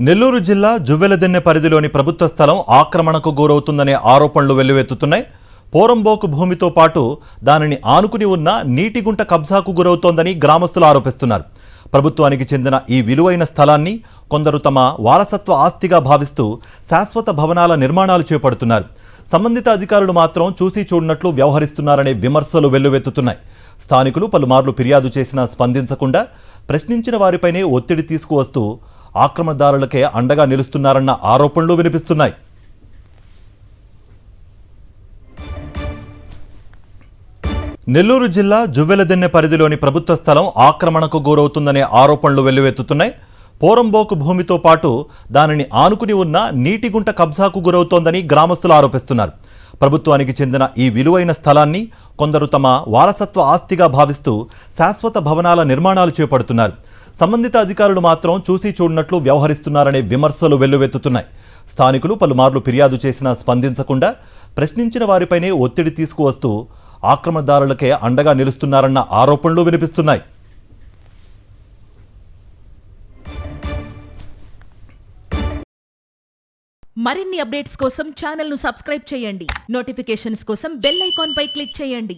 నెల్లూరు జిల్లా జువ్వెలదిన్నె పరిధిలోని ప్రభుత్వ స్థలం ఆక్రమణకు గురవుతుందనే ఆరోపణలు వెల్లువెత్తుతున్నాయి. పోరంబోకు భూమితో పాటు దానిని ఆనుకుని ఉన్న నీటిగుంట కబ్జాకు గురవుతోందని గ్రామస్తులు ఆరోపిస్తున్నారు. ప్రభుత్వానికి చెందిన ఈ విలువైన స్థలాన్ని కొందరు తమ వారసత్వ ఆస్తిగా భావిస్తూ శాశ్వత భవనాల నిర్మాణాలు చేపడుతున్నారు. సంబంధిత అధికారులు మాత్రం చూసి చూడనట్లు వ్యవహరిస్తున్నారనే విమర్శలు వెల్లువెత్తుతున్నాయి. స్థానికులు పలుమార్లు ఫిర్యాదు చేసినా స్పందించకుండా ప్రశ్నించిన వారిపైనే ఒత్తిడి తీసుకువస్తూ ఆక్రమణదారులకే అండగా నిలుస్తున్నారన్న ఆరోపణలు వినిపిస్తున్నాయి. నెల్లూరు జిల్లా జువ్వెలదిన్నె పరిధిలోని ప్రభుత్వ స్థలం ఆక్రమణకు గురవుతుందనే ఆరోపణలు వెల్లువెత్తుతున్నాయి. పోరంబోకు భూమితో పాటు దానిని ఆనుకుని ఉన్న నీటిగుంట కబ్జాకు గురవుతోందని గ్రామస్తులు ఆరోపిస్తున్నారు. ప్రభుత్వానికి చెందిన ఈ విలువైన స్థలాన్ని కొందరు తమ వారసత్వ ఆస్తిగా భావిస్తూ శాశ్వత భవనాల నిర్మాణాలు చేపడుతున్నారు. సంబంధిత అధికారులు మాత్రం చూసి చూడనట్లు వ్యవహరిస్తున్నారనే విమర్శలు వెల్లువెత్తుతున్నాయి. స్థానికులు పలుమార్లు ఫిర్యాదు చేసినా స్పందించకుండా ప్రశ్నించిన వారిపైనే ఒత్తిడి తీసుకువస్తూ ఆక్రమణదారులకే అండగా నిలుస్తున్నారన్న ఆరోపణలు వినిపిస్తున్నాయి. మరిన్ని అప్డేట్స్ కోసం ఛానల్ ను సబ్స్క్రైబ్ చేయండి. నోటిఫికేషన్స్ కోసం బెల్ ఐకాన్ పై క్లిక్ చేయండి.